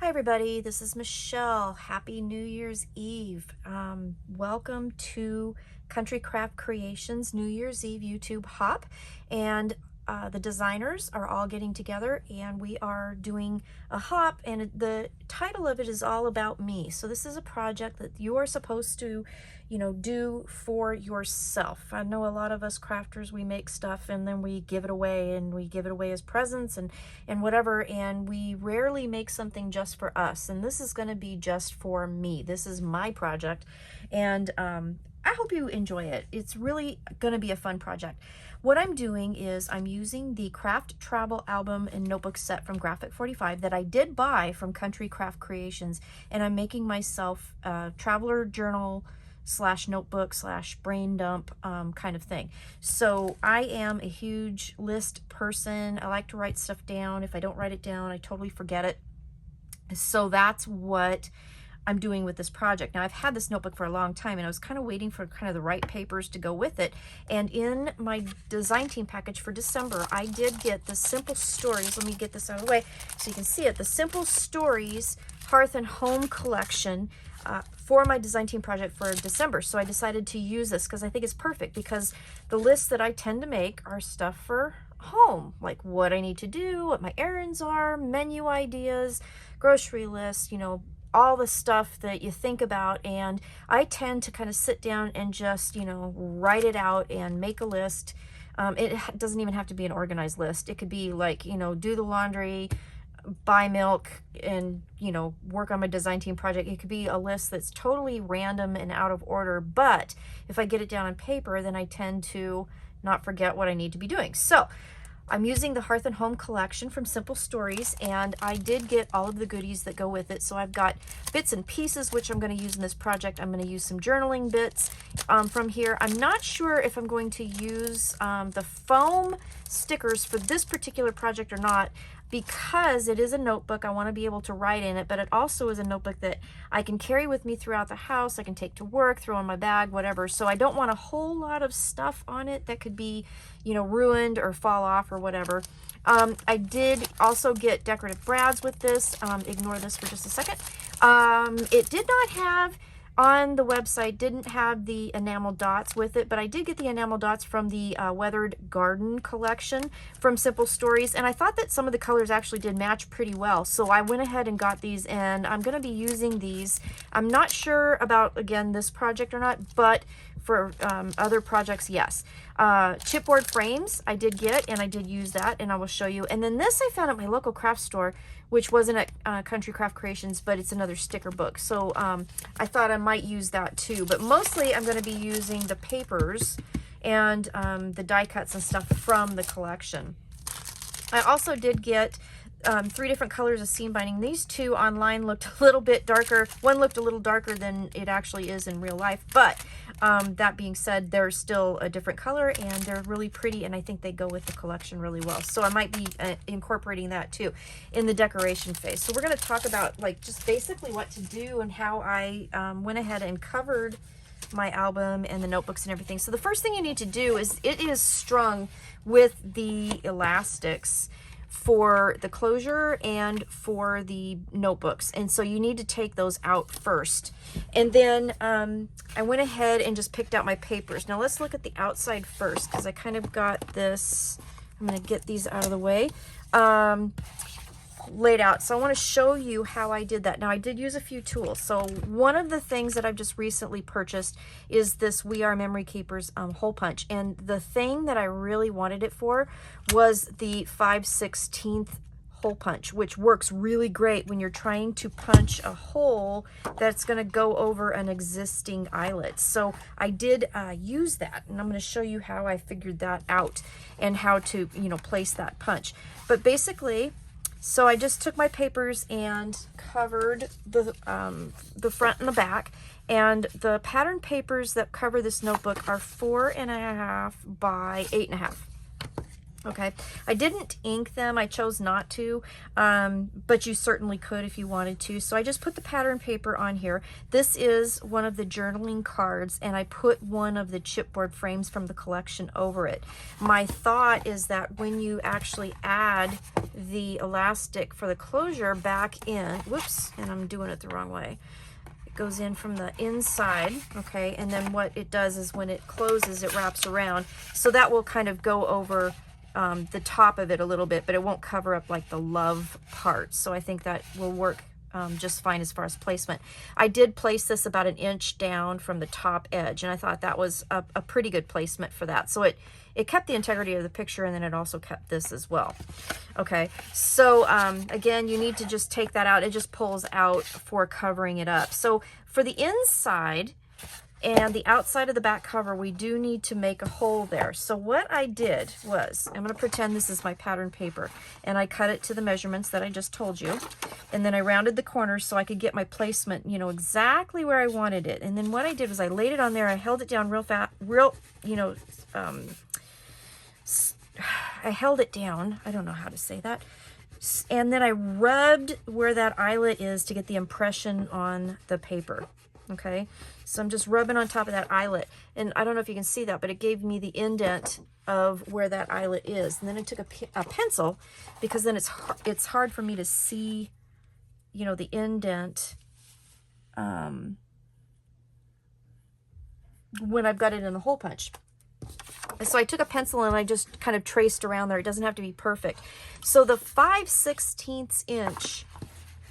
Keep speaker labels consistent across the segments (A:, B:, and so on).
A: Hi everybody, this is Michelle. Happy New Year's Eve. Welcome to Country Craft Creations New Year's Eve YouTube hop. And the designers are all getting together and we are doing a hop, and the title of it is all about me. So this is a project that you are supposed to, do for yourself. I know a lot of us crafters, we make stuff and then we give it away, and we give it away as presents and whatever, and we rarely make something just for us. And this is going to be just for me. This is my project, and I hope you enjoy it. It's really going to be a fun project. What I'm doing is I'm using the Craft Travel Album and Notebook set from Graphic 45 that I did buy from Country Craft Creations, and I'm making myself a traveler journal slash notebook slash brain dump kind of thing. So I am a huge list person. I like to write stuff down. If I don't write it down, I totally forget it. So that's what I'm doing with this project. Now, I've had this notebook for a long time, and I was kind of waiting for kind of the right papers to go with it. And in my design team package for December, I did get the Simple Stories. Let me get this out of the way so you can see it. The Simple Stories Hearth and Home collection for my design team project for December. So I decided to use this because I think it's perfect, because the lists that I tend to make are stuff for home, like what I need to do, what my errands are, menu ideas, grocery lists, all the stuff that you think about. And I tend to kind of sit down and just, write it out and make a list. It doesn't even have to be an organized list. It could be like, do the laundry, buy milk, and, work on my design team project. It could be a list that's totally random and out of order. But if I get it down on paper, then I tend to not forget what I need to be doing. So I'm using the Hearth and Home collection from Simple Stories, and I did get all of the goodies that go with it. So I've got bits and pieces, which I'm going to use in this project. I'm going to use some journaling bits from here. I'm not sure if I'm going to use the foam stickers for this particular project or not, because it is a notebook. I want to be able to write in it, but it also is a notebook that I can carry with me throughout the house. I can take to work, throw in my bag, whatever. So I don't want a whole lot of stuff on it that could be, ruined or fall off or whatever. I did also get decorative brads with this. Ignore this for just a second. It did not have, on the website, didn't have the enamel dots with it, but I did get the enamel dots from the Weathered Garden collection from Simple Stories, and I thought that some of the colors actually did match pretty well. So I went ahead and got these, and I'm going to be using these. I'm not sure about, again, this project or not, but for other projects, yes. Chipboard frames I did get, and I did use that, and I will show you. And then this I found at my local craft store, which wasn't at Country Craft Creations, but it's another sticker book. So I thought I might use that too. But mostly I'm going to be using the papers and the die cuts and stuff from the collection. I also did get 3 different colors of seam binding. These two online looked a little bit darker. One looked a little darker than it actually is in real life, but that being said, they're still a different color and they're really pretty, and I think they go with the collection really well. So I might be incorporating that too in the decoration phase. So we're going to talk about just basically what to do and how I went ahead and covered my album and the notebooks and everything. So the first thing you need to do is, it is strung with the elastics for the closure and for the notebooks, and so you need to take those out first. And then I went ahead and just picked out my papers. Now let's look at the outside first, because I kind of got this, I'm going to get these out of the way, laid out. So I want to show you how I did that. Now I did use a few tools. So one of the things that I've just recently purchased is this We Are Memory Keepers hole punch, and the thing that I really wanted it for was the 5/16 hole punch, which works really great when you're trying to punch a hole that's going to go over an existing eyelet. So I did use that, and I'm going to show you how I figured that out and how to place that punch. But basically, so I just took my papers and covered the front and the back, and the pattern papers that cover this notebook are 4.5 by 8.5. Okay, I didn't ink them. I chose not to, but you certainly could if you wanted to. So I just put the pattern paper on here. This is one of the journaling cards, and I put one of the chipboard frames from the collection over it. My thought is that when you actually add the elastic for the closure back in, whoops, and I'm doing it the wrong way. It goes in from the inside, okay, and then what it does is when it closes, it wraps around. So that will kind of go over the top of it a little bit, but it won't cover up like the love part. So I think that will work just fine as far as placement. I did place this about 1 inch down from the top edge, and I thought that was a pretty good placement for that. So it kept the integrity of the picture, and then it also kept this as well. Okay, so again, you need to just take that out. It just pulls out for covering it up. So for the inside and the outside of the back cover, we do need to make a hole there. So what I did was, I'm going to pretend this is my pattern paper, and I cut it to the measurements that I just told you, and then I rounded the corners so I could get my placement, you know, exactly where I wanted it. And then what I did was I laid it on there, I held it down real fast, I held it down, I don't know how to say that, and then I rubbed where that eyelet is to get the impression on the paper. Okay, so I'm just rubbing on top of that eyelet, and I don't know if you can see that, but it gave me the indent of where that eyelet is. And then I took a pencil, because then it's hard for me to see, you know, the indent when I've got it in the hole punch. So I took a pencil and I just kind of traced around there. It doesn't have to be perfect. So the 5/16 inch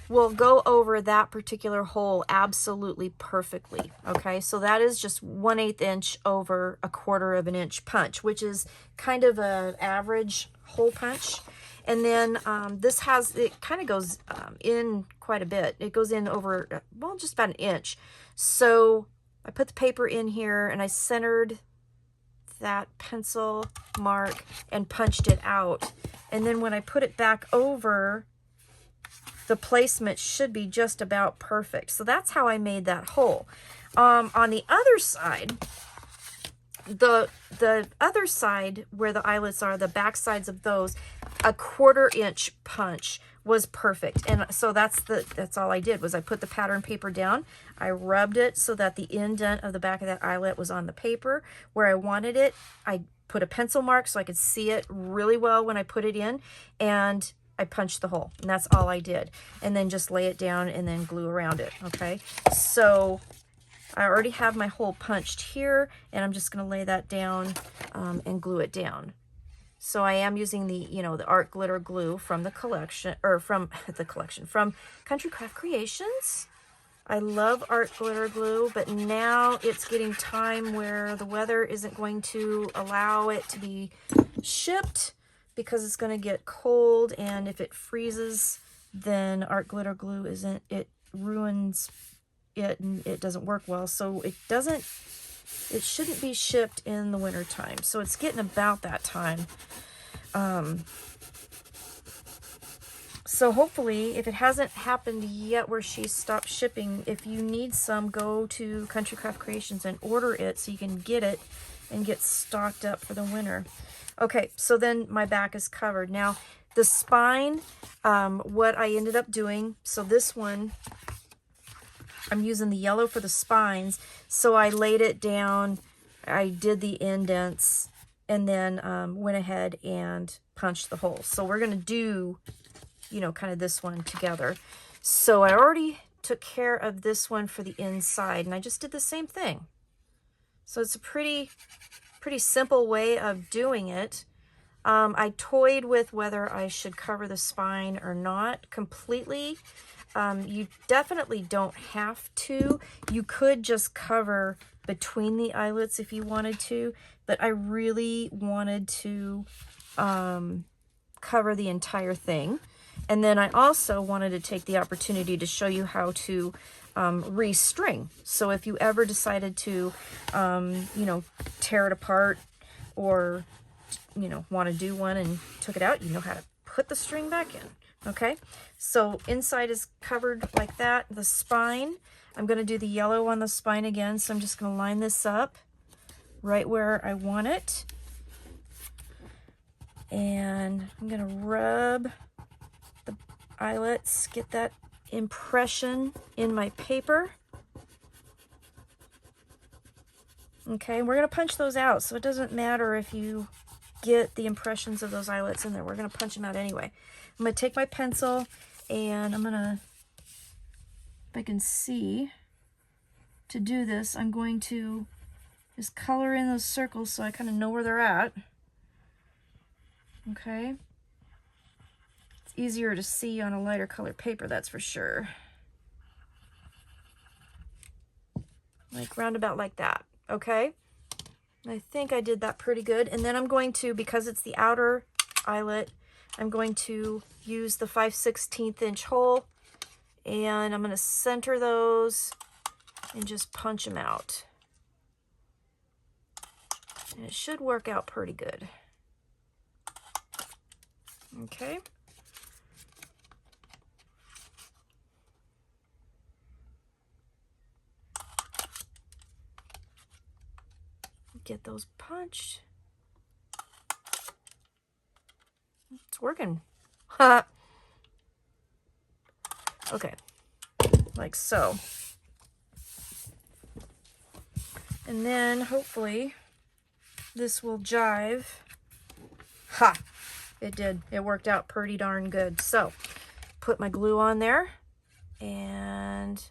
A: will go over that particular hole absolutely perfectly. Okay, so that is just 1/8 inch over 1/4 inch punch, which is kind of an average hole punch. And then it kind of goes in quite a bit. It goes in over, well, just about 1 inch. So I put the paper in here and I centered that pencil mark and punched it out. And then when I put it back over, the placement should be just about perfect. So that's how I made that hole. On the other side, the other side where the eyelets are, the back sides of those, 1/4 inch punch was perfect. And so that's all I did, was I put the pattern paper down, I rubbed it so that the indent of the back of that eyelet was on the paper where I wanted it. I put a pencil mark so I could see it really well when I put it in, and I punched the hole, and that's all I did. And then just lay it down and then glue around it. Okay, so I already have my hole punched here, and I'm just going to lay that down and glue it down. So I am using the, you know, the art glitter glue from the collection, or from Country Craft Creations. I love art glitter glue, but now it's getting time where the weather isn't going to allow it to be shipped, because it's going to get cold, and if it freezes, then art glitter glue it ruins it, and it doesn't work well. So it shouldn't be shipped in the winter time. So it's getting about that time. So hopefully, if it hasn't happened yet where she stopped shipping, if you need some, go to Country Craft Creations and order it so you can get it and get stocked up for the winter. Okay, so then my back is covered. Now, the spine, what I ended up doing, so this one, I'm using the yellow for the spines, so I laid it down, I did the indents, and then went ahead and punched the holes. So we're going to do, you know, kind of this one together. So I already took care of this one for the inside, and I just did the same thing. So it's a pretty simple way of doing it. I toyed with whether I should cover the spine or not completely. You definitely don't have to. You could just cover between the eyelets if you wanted to, but I really wanted to cover the entire thing. And then I also wanted to take the opportunity to show you how to restring. So if you ever decided to, you know, tear it apart, or, you know, want to do one and took it out, you know how to put the string back in. Okay, so inside is covered like that. The spine, I'm going to do the yellow on the spine again, so I'm just going to line this up right where I want it. And I'm gonna rub the eyelets, get that impression in my paper. Okay, we're gonna punch those out, so it doesn't matter if you get the impressions of those eyelets in there. We're gonna punch them out anyway. I'm gonna take my pencil and I'm gonna, if I can see, to do this, I'm going to just color in those circles so I kind of know where they're at. Okay. It's easier to see on a lighter colored paper, that's for sure. Like roundabout like that. Okay. I think I did that pretty good. And then I'm going to, because it's the outer eyelet, I'm going to use the 5/16 inch hole, and I'm going to center those and just punch them out. And it should work out pretty good. Okay. Get those punched. It's working. Okay, like so. And then hopefully this will jive. Ha! It did. It worked out pretty darn good. So, put my glue on there and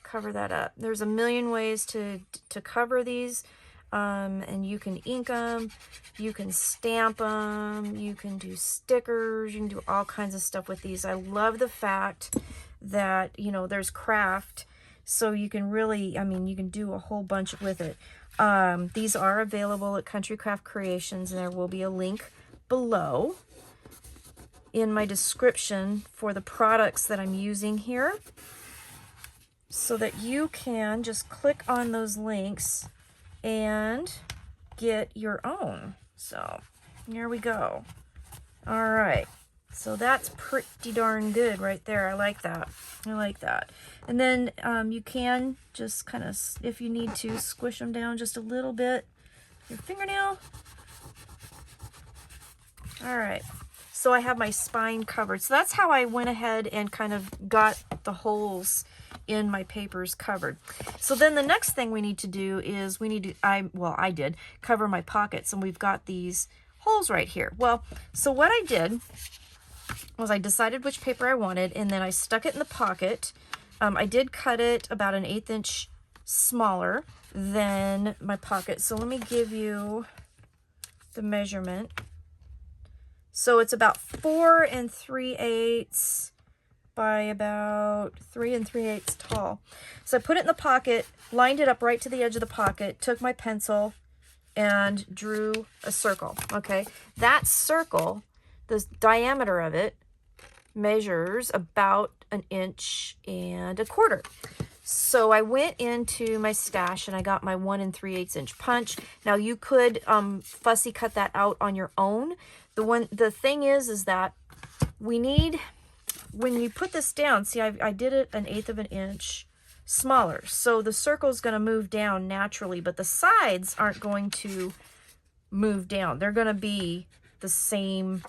A: cover that up. There's a million ways to cover these, and you can ink them, you can stamp them, you can do stickers, you can do all kinds of stuff with these. I love the fact that, you know, there's craft, so you can really, I mean, you can do a whole bunch with it. These are available at Country Craft Creations, and there will be a link below in my description for the products that I'm using here, so that you can just click on those links and get your own. So here we go. All right, so that's pretty darn good right there. I like that. I like that. And then you can just kind of, if you need to, squish them down just a little bit with your fingernail. All right, so I have my spine covered. So that's how I went ahead and kind of got the holes in my papers covered. So then the next thing we need to do is we need to, I did cover my pockets, and we've got these holes right here. Well, so what I did was I decided which paper I wanted, and then I stuck it in the pocket. I did cut it about an 1/8 inch smaller than my pocket. So let me give you the measurement. So it's about 4 3/8 by about 3 3/8 tall. So I put it in the pocket, lined it up right to the edge of the pocket, took my pencil and drew a circle. Okay, that circle, the diameter of it measures about 1 1/4 inches. So I went into my stash and I got my 1 3/8 inch punch. Now you could fussy cut that out on your own. The thing is that we need, when you put this down, see, I did it 1/8 inch smaller. So the circle is going to move down naturally, but the sides aren't going to move down. They're going to be the same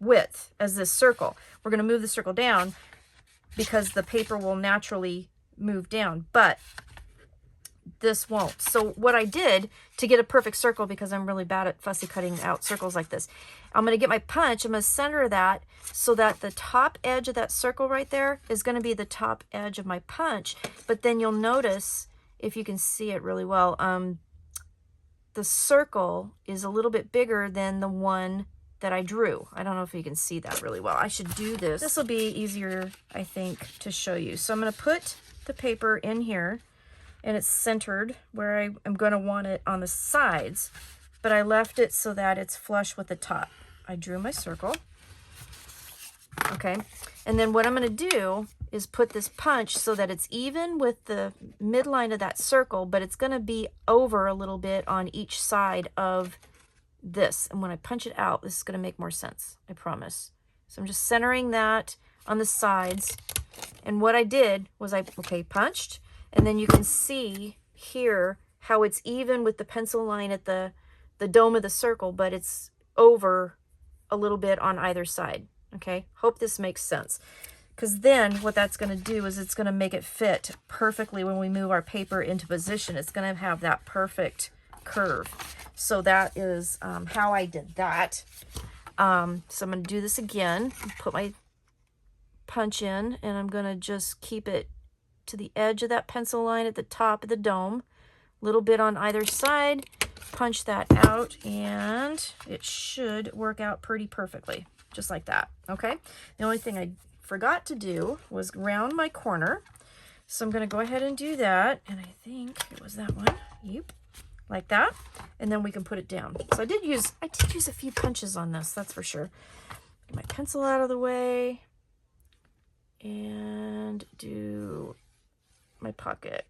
A: width as this circle. We're going to move the circle down because the paper will naturally move down, but this won't. So what I did to get a perfect circle, because I'm really bad at fussy cutting out circles like this, I'm going to get my punch, I'm going to center that so that the top edge of that circle right there is going to be the top edge of my punch. But then you'll notice, if you can see it really well, the circle is a little bit bigger than the one that I drew. I don't know if you can see that really well. I should do this. This will be easier, I think, to show you. So I'm going to put the paper in here, and it's centered where I'm going to want it on the sides, but I left it so that it's flush with the top. I drew my circle. Okay, and then what I'm going to do is put this punch so that it's even with the midline of that circle, but it's going to be over a little bit on each side of this. And when I punch it out, this is going to make more sense, I promise. So I'm just centering that on the sides. And what I did was I punched, and then you can see here how it's even with the pencil line at the the dome of the circle, but it's over a little bit on either side. Okay, hope this makes sense. Because then what that's going to do is it's going to make it fit perfectly when we move our paper into position. It's going to have that perfect curve. So that is how I did that. So I'm going to do this again. Put my punch in, and I'm going to just keep it to the edge of that pencil line at the top of the dome. A little bit on either side. Punch that out, and it should work out pretty perfectly. Just like that. Okay? The only thing I forgot to do was round my corner. So I'm going to go ahead and do that. And I think it was that one. Yep. Like that. And then we can put it down. So I did use a few punches on this, that's for sure. Get my pencil out of the way. And do my pocket.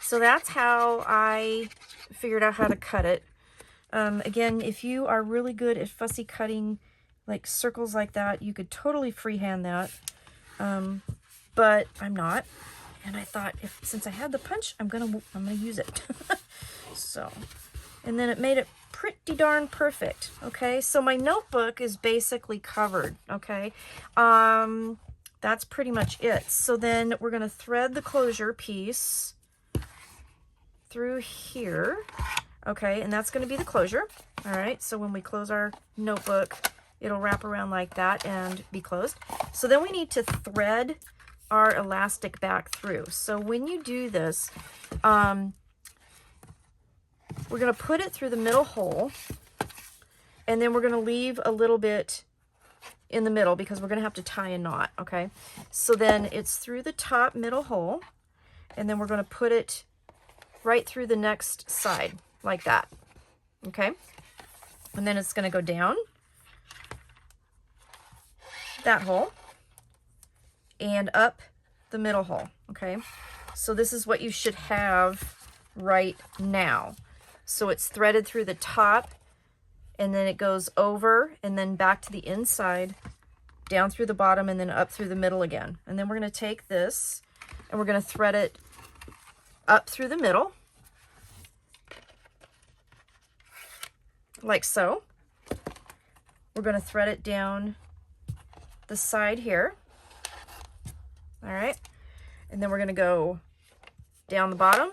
A: So that's how I figured out how to cut it. Again, if you are really good at fussy cutting, like circles like that, you could totally freehand that. But I'm not. And I thought, since I had the punch, I'm gonna use it. So, and then it made it pretty darn perfect. Okay, so my notebook is basically covered. Okay, that's pretty much it. So then we're gonna thread the closure piece through here. Okay, and that's going to be the closure. All right, so when we close our notebook, it'll wrap around like that and be closed. So then we need to thread our elastic back through. So when you do this, we're going to put it through the middle hole, and then we're going to leave a little bit in the middle because we're going to have to tie a knot. Okay, so then it's through the top middle hole, and then we're going to put it right through the next side like that. Okay, and then it's going to go down that hole and up the middle hole. Okay, so this is what you should have right now. So it's threaded through the top, and then it goes over and then back to the inside, down through the bottom, and then up through the middle again. And then we're going to take this and we're going to thread it up through the middle like so. We're going to thread it down the side here. All right, and then we're going to go down the bottom,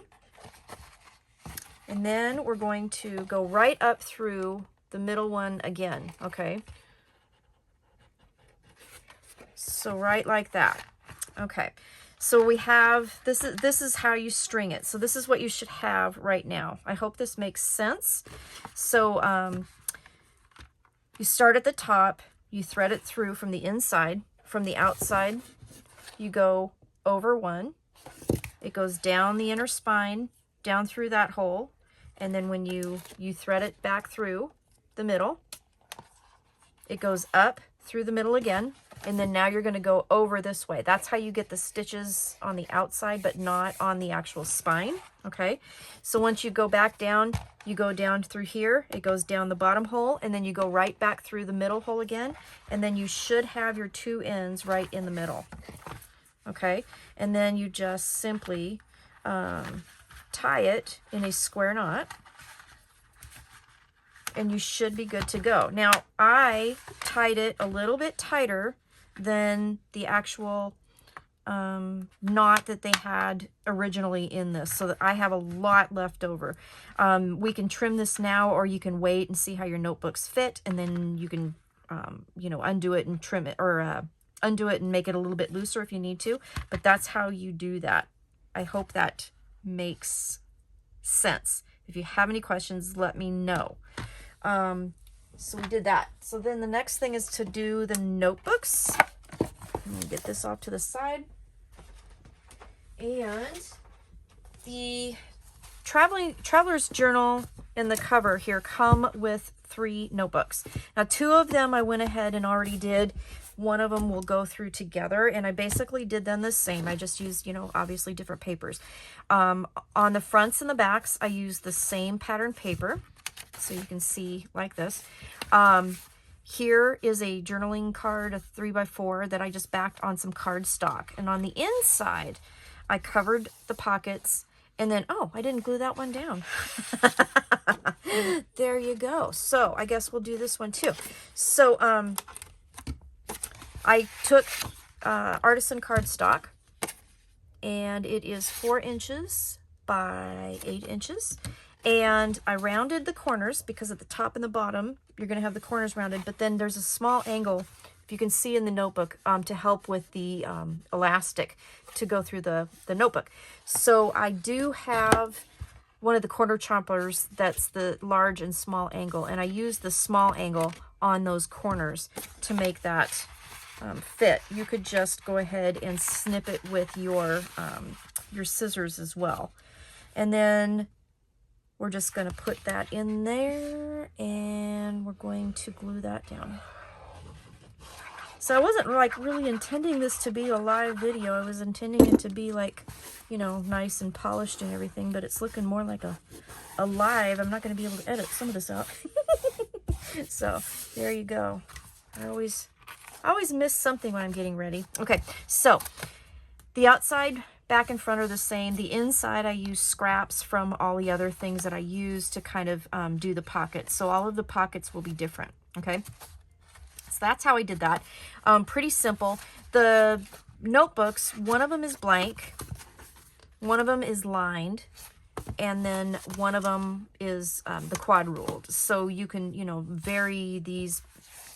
A: and then we're going to go right up through the middle one again. Okay, so right like that. Okay, so we have this is how you string it. So this is what you should have right now. I hope this makes sense. So you start at the top, you thread it through from the inside. From the outside, you go over one, it goes down the inner spine, down through that hole, and then when you thread it back through the middle, it goes up through the middle again, and then now you're going to go over this way. That's how you get the stitches on the outside, but not on the actual spine. Okay, so once you go back down, you go down through here, it goes down the bottom hole, and then you go right back through the middle hole again, and then you should have your two ends right in the middle. Okay, and then you just simply tie it in a square knot, and you should be good to go. Now, I tied it a little bit tighter than the actual knot that they had originally in this, so that I have a lot left over. We can trim this now, or you can wait and see how your notebooks fit, and then you can you know, undo it and trim it, or undo it and make it a little bit looser if you need to. But that's how you do that. I hope that makes sense. If you have any questions, let me know. So we did that. So then the next thing is to do the notebooks. Let me get this off to the side. And the Traveler's Journal and the cover here come with 3 notebooks. Now, 2 of them I went ahead and already did. One of them will go through together, and I basically did them the same. I just used, you know, obviously different papers. On the fronts and the backs, I used the same pattern paper, so you can see like this. Here is a journaling card, a 3x4 that I just backed on some cardstock, and on the inside, I covered the pockets And then, oh, I didn't glue that one down. There you go. So I guess we'll do this one too. So I took artisan cardstock, and it is 4 inches by 8 inches. And I rounded the corners because at the top and the bottom, you're going to have the corners rounded, but then there's a small angle, if you can see in the notebook, to help with the elastic to go through the notebook. So I do have one of the corner chompers that's the large and small angle, and I use the small angle on those corners to make that fit. You could just go ahead and snip it with your scissors as well. And then we're just going to put that in there, and we're going to glue that down. So I wasn't like really intending this to be a live video. I was intending it to be like, you know, nice and polished and everything, but it's looking more like a live. I'm not going to be able to edit some of this out. So there you go. I always miss something when I'm getting ready. Okay, so the outside, back and front are the same. The inside I use scraps from all the other things that I use to kind of do the pockets. So all of the pockets will be different, okay? So that's how I did that. Pretty simple. The notebooks, one of them is blank, one of them is lined, and then one of them is the quad ruled. So you can, you know, vary these,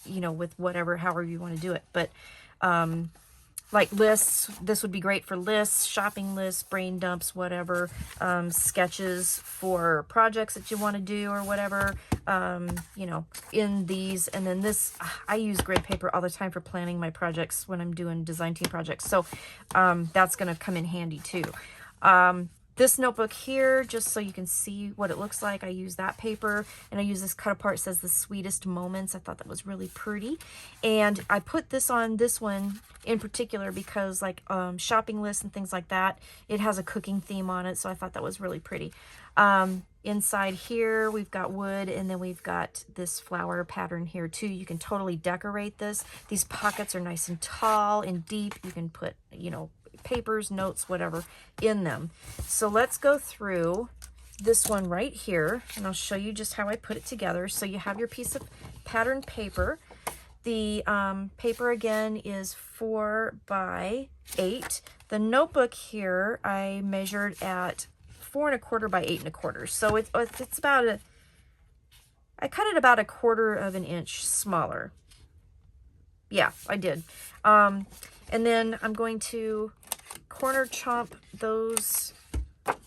A: you know, with whatever, however you want to do it. But like lists, this would be great for lists, shopping lists, brain dumps, whatever, sketches for projects that you want to do or whatever, you know, in these. And then this, I use grid paper all the time for planning my projects when I'm doing design team projects. So that's going to come in handy too. This notebook here, just so you can see what it looks like, I use that paper, and I use this cut apart. It says the sweetest moments. I thought that was really pretty. And I put this on this one in particular because like shopping lists and things like that, it has a cooking theme on it. So I thought that was really pretty. Inside here, we've got wood, and then we've got this flower pattern here too. You can totally decorate this. These pockets are nice and tall and deep. You can put, you know, papers, notes, whatever in them. So let's go through this one right here, and I'll show you just how I put it together. So you have your piece of patterned paper. The paper again is 4 by 8. The notebook here I measured at 4 1/4 by 8 1/4. So it's about I cut it about 1/4 of an inch smaller. Yeah, I did. And then I'm going to corner chomp those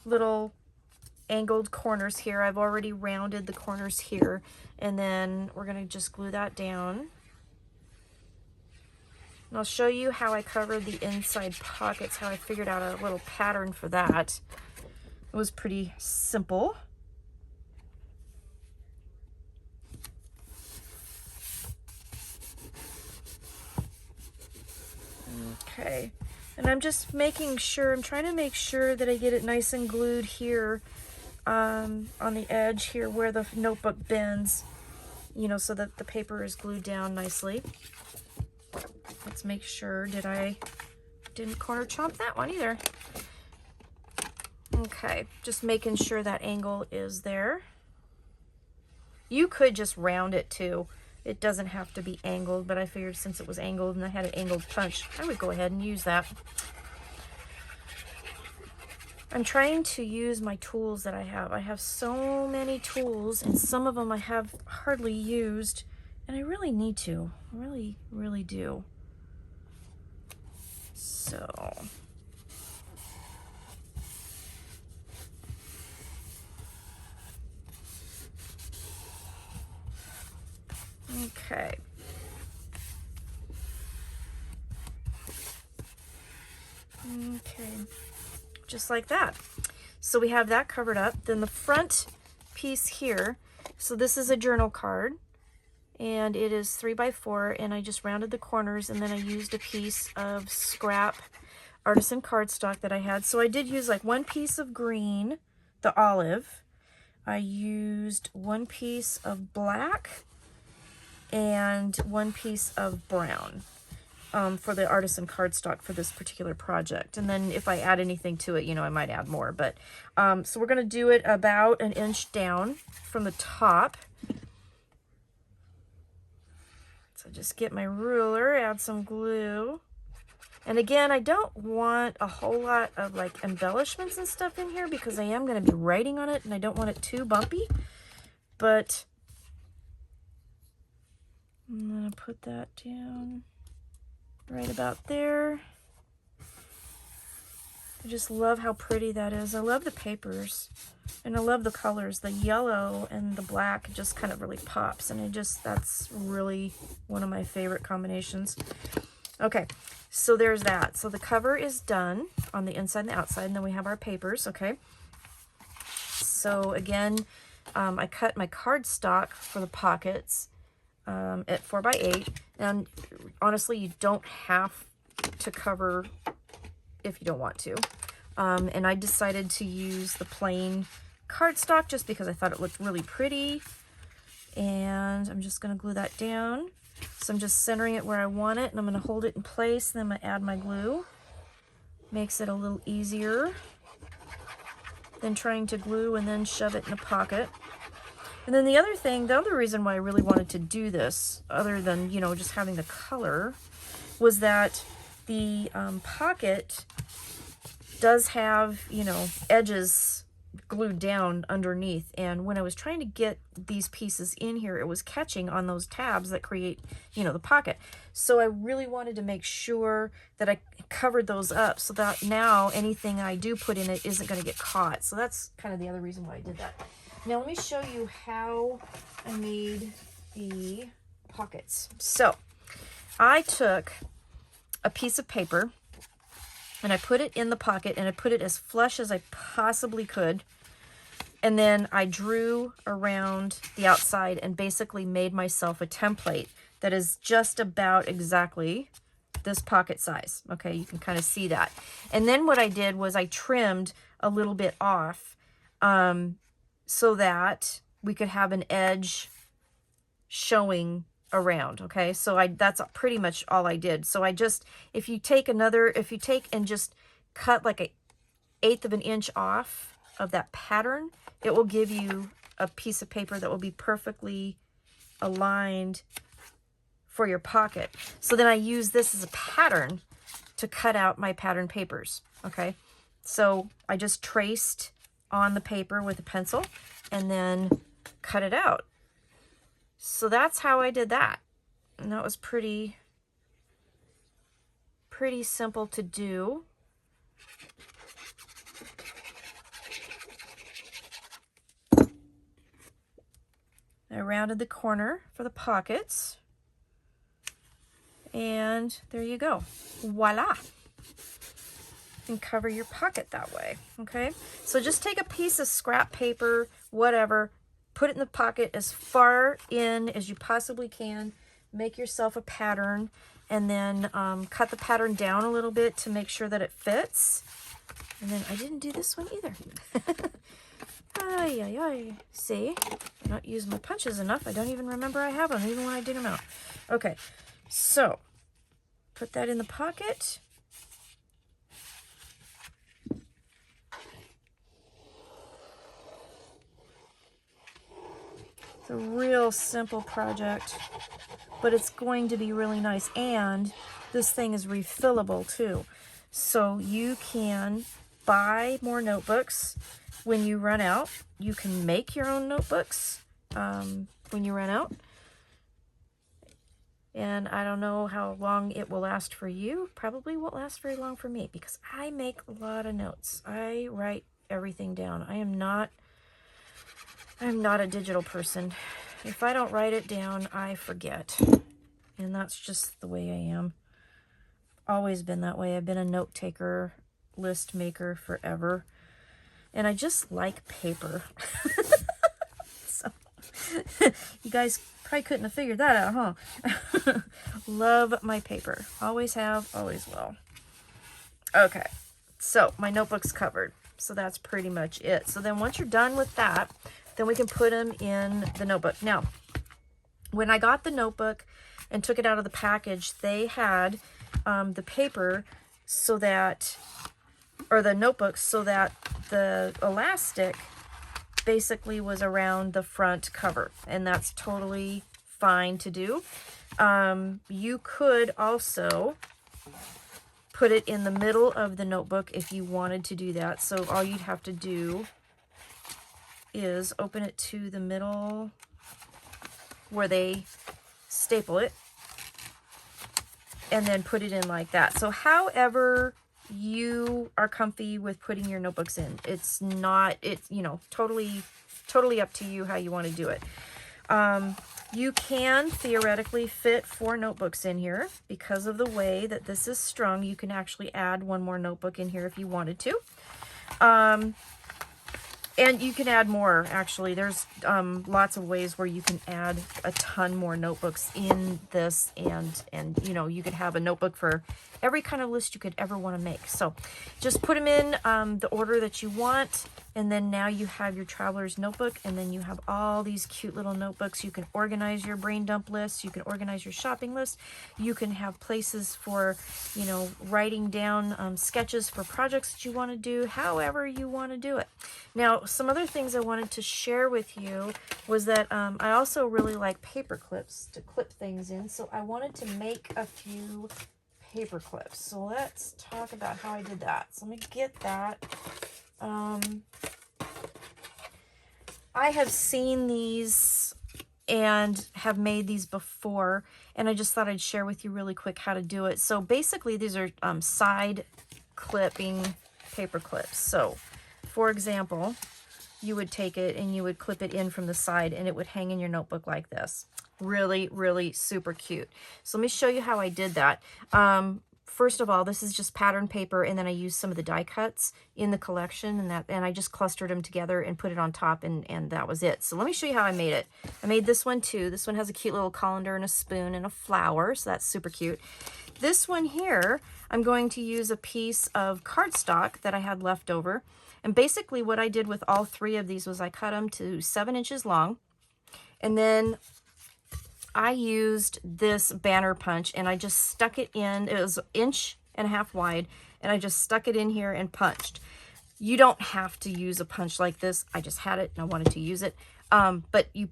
A: little angled corners here. I've already rounded the corners here, and then we're going to just glue that down. And I'll show you how I covered the inside pockets, how I figured out a little pattern for that. It was pretty simple. Okay. And I'm just making sure, I'm trying to make sure that I get it nice and glued here on the edge here where the notebook bends, you know, so that the paper is glued down nicely. Let's make sure, didn't corner chomp that one either. Okay, just making sure that angle is there. You could just round it too. It doesn't have to be angled, but I figured since it was angled and I had an angled punch, I would go ahead and use that. I'm trying to use my tools that I have. I have so many tools, and some of them I have hardly used, and I really need to. I really, really do. So... okay. Okay. Just like that. So we have that covered up. Then the front piece here, so this is a journal card, and it is 3 by 4, and I just rounded the corners, and then I used a piece of scrap artisan cardstock that I had. So I did use like one piece of green, the olive. I used one piece of black and one piece of brown. for the artisan cardstock for this particular project. And then if I add anything to it, you know, I might add more. But so we're going to do it about 1 inch down from the top. So just get my ruler, add some glue. And again, I don't want a whole lot of like embellishments and stuff in here because I am going to be writing on it and I don't want it too bumpy. But I'm going to put that down right about there. I just love how pretty that is. I love the papers and I love the colors. The yellow and the black just kind of really pops, and that's really one of my favorite combinations. Okay, so there's that. So the cover is done on the inside and the outside, and then we have our papers, okay? So again, I cut my cardstock for the pockets at 4x8, and honestly, you don't have to cover if you don't want to. And I decided to use the plain cardstock just because I thought it looked really pretty. And I'm just going to glue that down. So I'm just centering it where I want it, and I'm going to hold it in place, and then I'm going to add my glue. Makes it a little easier than trying to glue and then shove it in a pocket. And then the other reason why I really wanted to do this, other than, you know, just having the color, was that the pocket does have, you know, edges glued down underneath, and when I was trying to get these pieces in here, it was catching on those tabs that create, you know, the pocket. So I really wanted to make sure that I covered those up so that now anything I do put in it isn't going to get caught. So that's kind of the other reason why I did that. Now let me show you how I made the pockets. So I took a piece of paper and I put it in the pocket, and I put it as flush as I possibly could. And then I drew around the outside and basically made myself a template that is just about exactly this pocket size. Okay, you can kind of see that. And then what I did was I trimmed a little bit off so that we could have an edge showing around. Okay, so that's pretty much all I did. So I just, if you take and just cut like 1/8 of an inch off of that pattern, it will give you a piece of paper that will be perfectly aligned for your pocket. So then I use this as a pattern to cut out my pattern papers. Okay, so I just traced on the paper with a pencil and then cut it out. So that's how I did that. And that was pretty simple to do. I rounded the corner for the pockets. And there you go. Voila. And cover your pocket that way. Okay? So just take a piece of scrap paper, whatever, put it in the pocket as far in as you possibly can. Make yourself a pattern, and then cut the pattern down a little bit to make sure that it fits. And then I didn't do this one either. Ay, ay, ay. See? I'm not using my punches enough. I don't even remember I have them, even when I dig them out. Okay, so put that in the pocket. It's a real simple project, but it's going to be really nice. And this thing is refillable too. So you can buy more notebooks when you run out. You can make your own notebooks when you run out. And I don't know how long it will last for you. Probably won't last very long for me because I make a lot of notes. I write everything down. I'm not a digital person. If I don't write it down, I forget. And that's just the way I am. Always been that way. I've been a note taker, list maker forever. And I just like paper. So, you guys probably couldn't have figured that out, huh? Love my paper. Always have, always will. Okay, so my notebook's covered. So that's pretty much it. So then once you're done with that, then we can put them in the notebook. Now, when I got the notebook and took it out of the package, they had the paper so that, or the notebook, so that the elastic basically was around the front cover, and that's totally fine to do. You could also put it in the middle of the notebook if you wanted to do that. So all you'd have to do is open it to the middle where they staple it, and then put it in like that. So however you are comfy with putting your notebooks in, it's you know, totally up to you how you want to do it. You can theoretically fit 4 notebooks in here. Because of the way that this is strung, you can actually add 1 more notebook in here if you wanted to. And you can add more, actually. There's lots of ways where you can add a ton more notebooks in this, and you know, you could have a notebook for every kind of list you could ever want to make. So just put them in the order that you want, and then now you have your traveler's notebook, and then you have all these cute little notebooks. You can organize your brain dump lists, you can organize your shopping list, you can have places for, you know, writing down sketches for projects that you want to do, however you want to do it. Now, some other things I wanted to share with you was that I also really like paper clips to clip things in, so I wanted to make a few paper clips. So let's talk about how I did that. So let me get that. I have seen these and have made these before, and I just thought I'd share with you really quick how to do it. So basically these are side clipping paper clips. So for example, you would take it and you would clip it in from the side, and it would hang in your notebook like this. Really, really super cute. So let me show you how I did that. First of all, this is just pattern paper, and then I used some of the die cuts in the collection, and I just clustered them together and put it on top, and that was it. So let me show you how I made it. I made this one too. This one has a cute little colander and a spoon and a flower, so that's super cute. This one here, I'm going to use a piece of cardstock that I had left over, and basically what I did with all 3 of these was I cut them to 7 inches long, and then I used this banner punch, and I just stuck it in. It was 1.5 inches wide, and I just stuck it in here and punched. You don't have to use a punch like this. I just had it and I wanted to use it. But you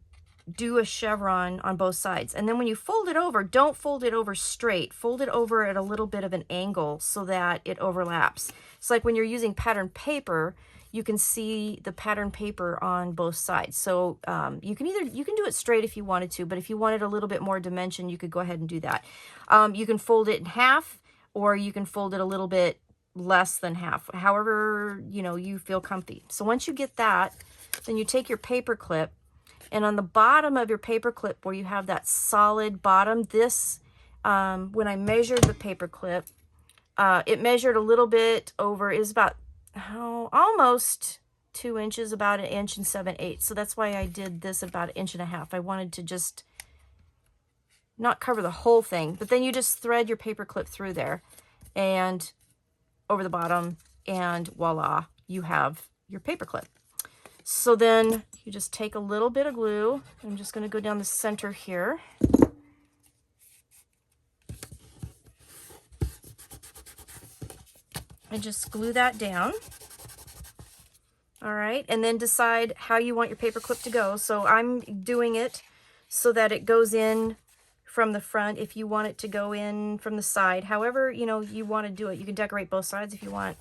A: do a chevron on both sides, and then when you fold it over, don't fold it over straight. Fold it over at a little bit of an angle so that it overlaps. It's like when you're using pattern paper, you can see the pattern paper on both sides. So you can do it straight if you wanted to, but if you wanted a little bit more dimension, you could go ahead and do that. You can fold it in half, or you can fold it a little bit less than half, however, you know, you feel comfy. So once you get that, then you take your paper clip, and on the bottom of your paper clip where you have that solid bottom, this, when I measured the paper clip, it measured a little bit over, is about almost 2 inches, about 1 7/8 inches. So that's why I did this about 1.5 inches. I wanted to just not cover the whole thing, but then you just thread your paper clip through there and over the bottom, and voila, you have your paper clip. So then you just take a little bit of glue. I'm just going to go down the center here. And just glue that down. All right, and then decide how you want your paper clip to go. So I'm doing it so that it goes in from the front. If you want it to go in from the side, however, you know, you want to do it. You can decorate both sides if you want.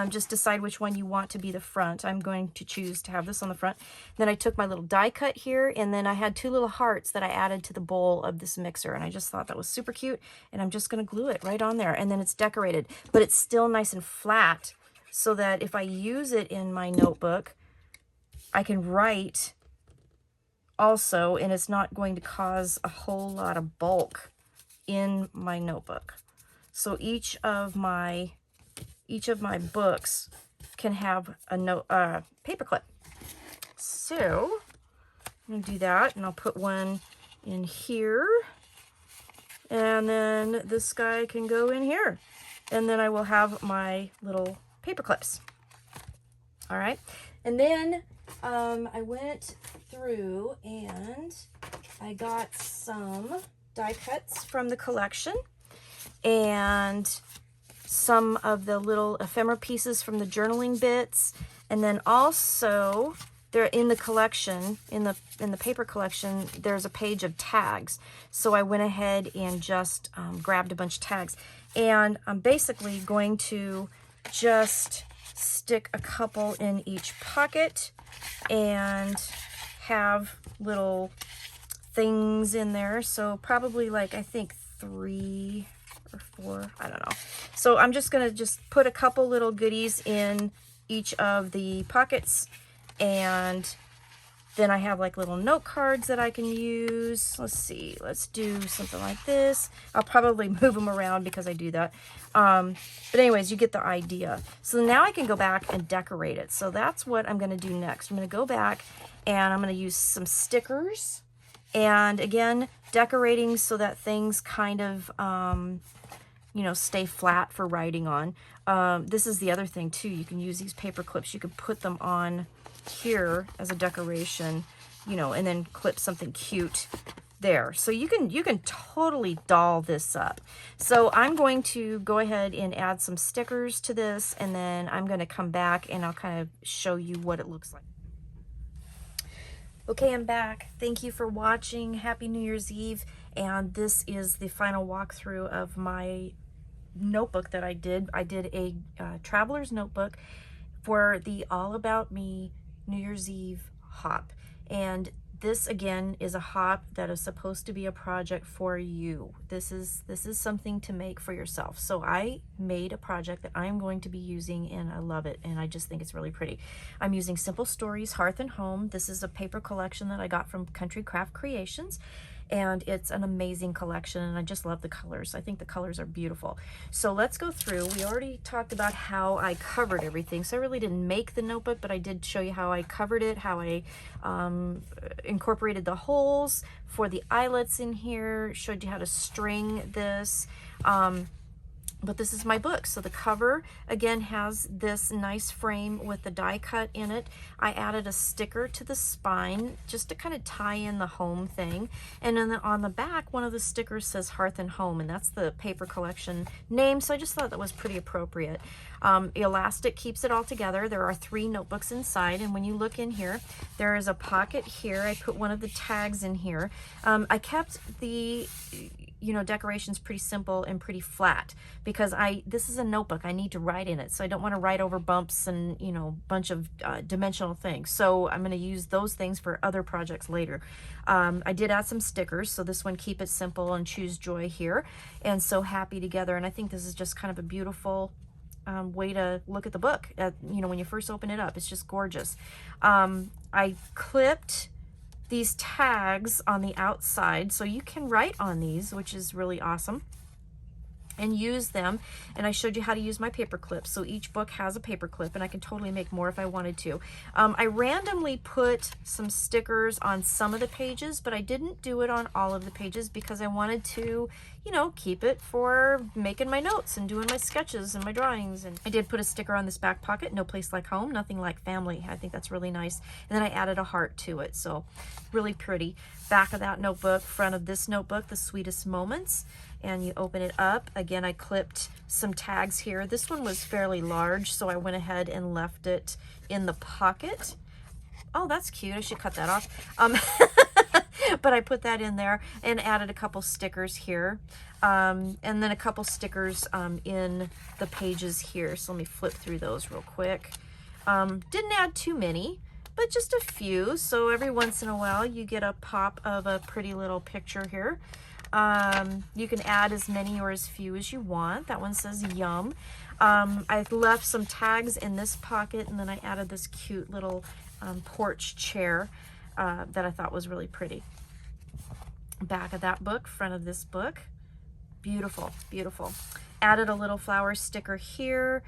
A: Just decide which one you want to be the front. I'm going to choose to have this on the front. Then I took my little die cut here, and then I had 2 little hearts that I added to the bowl of this mixer, and I just thought that was super cute, and I'm just going to glue it right on there, and then it's decorated, but it's still nice and flat, so that if I use it in my notebook, I can write also, and it's not going to cause a whole lot of bulk in my notebook. So each of my books can have a paper clip. So I'm gonna do that, and I'll put one in here, and then this guy can go in here, and then I will have my little paper clips. All right, and then I went through and I got some die cuts from the collection, and some of the little ephemera pieces from the journaling bits. And then also there in the collection, in the paper collection, there's a page of tags. So I went ahead and just grabbed a bunch of tags. And I'm basically going to just stick a couple in each pocket and have little things in there. So probably like, I think 3 or 4, I don't know. So I'm just gonna put a couple little goodies in each of the pockets, and then I have like little note cards that I can use. Let's see, let's do something like this. I'll probably move them around because I do that. But anyways, you get the idea. So now I can go back and decorate it. So that's what I'm gonna do next. I'm gonna go back and I'm gonna use some stickers. And again, decorating so that things kind of, you know, stay flat for writing on. This is the other thing too. You can use these paper clips. You can put them on here as a decoration, you know, and then clip something cute there. So you can totally doll this up. So I'm going to go ahead and add some stickers to this, and then I'm going to come back and I'll kind of show you what it looks like. Okay, I'm back. Thank you for watching. Happy New Year's Eve. And this is the final walkthrough of my notebook that I did. I did a traveler's notebook for the All About Me New Year's Eve hop. And this again is a hop that is supposed to be a project for you. This is something to make for yourself. So I made a project that I'm going to be using, and I love it, and I just think it's really pretty. I'm using Simple Stories Hearth and Home. This is a paper collection that I got from Country Craft Creations, and it's an amazing collection, and I just love the colors. I think the colors are beautiful. So let's go through. We already talked about how I covered everything, so I really didn't make the notebook, but I did show you how I covered it, how I incorporated the holes for the eyelets in here, showed you how to string this. But this is my book. So the cover again has this nice frame with the die cut in it. I added a sticker to the spine just to kind of tie in the home thing. And then on the back, one of the stickers says Hearth and Home, and that's the paper collection name. So I just thought that was pretty appropriate. Elastic keeps it all together. There are 3 notebooks inside, and when you look in here, there is a pocket here. I put one of the tags in here. I kept the decorations pretty simple and pretty flat because this is a notebook. I need to write in it, so I don't want to write over bumps and bunch of dimensional things. So I'm going to use those things for other projects later. I did add some stickers, so this one, Keep It Simple and Choose Joy here, and So Happy Together. And I think this is just kind of a beautiful way to look at the book. When you first open it up, it's just gorgeous. I clipped these tags on the outside so you can write on these, which is really awesome, and use them. And I showed you how to use my paper clips. So each book has a paper clip, and I can totally make more if I wanted to. I randomly put some stickers on some of the pages, but I didn't do it on all of the pages because I wanted to, keep it for making my notes and doing my sketches and my drawings. And I did put a sticker on this back pocket, No Place Like Home, Nothing Like Family. I think that's really nice. And then I added a heart to it, so really pretty. Back of that notebook, front of this notebook, The Sweetest Moments. And you open it up. Again, I clipped some tags here. This one was fairly large, so I went ahead and left it in the pocket. Oh, that's cute. I should cut that off. But I put that in there and added a couple stickers here. And then a couple stickers in the pages here. So let me flip through those real quick. Didn't add too many, but just a few. So every once in a while you get a pop of a pretty little picture here. You can add as many or as few as you want. That one says Yum. I left some tags in this pocket, and then I added this cute little porch chair that I thought was really pretty. Back of that book, front of this book. Beautiful, beautiful. Added a little flower sticker here.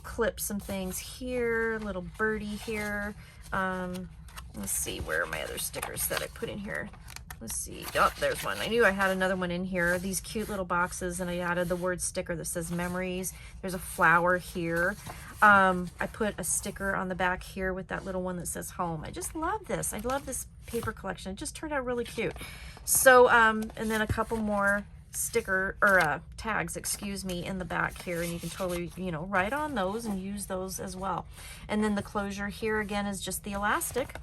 A: Clipped some things here. Little birdie here. Let's see, where are my other stickers that I put in here? Let's see. Oh, there's one. I knew I had another one in here. These cute little boxes, and I added the word sticker that says Memories. There's a flower here. I put a sticker on the back here with that little one that says Home. I just love this. I love this paper collection. It just turned out really cute. So, and then a couple more sticker or tags, excuse me, in the back here, and you can totally, you know, write on those and use those as well. And then the closure here again is just the elastic,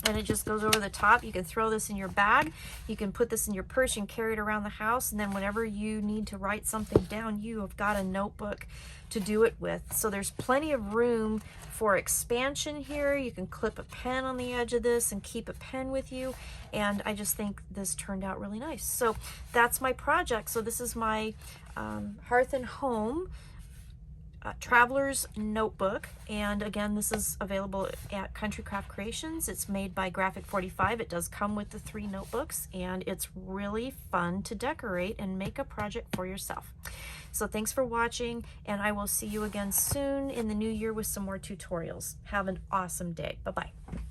A: and it just goes over the top. You can throw this in your bag, you can put this in your purse and carry it around the house, and then whenever you need to write something down, you have got a notebook to do it with. So there's plenty of room for expansion here. You can clip a pen on the edge of this and keep a pen with you, and I just think this turned out really nice. So that's my project. So this is my Hearth and Home Traveler's Notebook, and again, this is available at Country Craft Creations. It's made by Graphic 45. It does come with the 3 notebooks, and it's really fun to decorate and make a project for yourself. So thanks for watching, and I will see you again soon in the new year with some more tutorials. Have an awesome day. Bye-bye.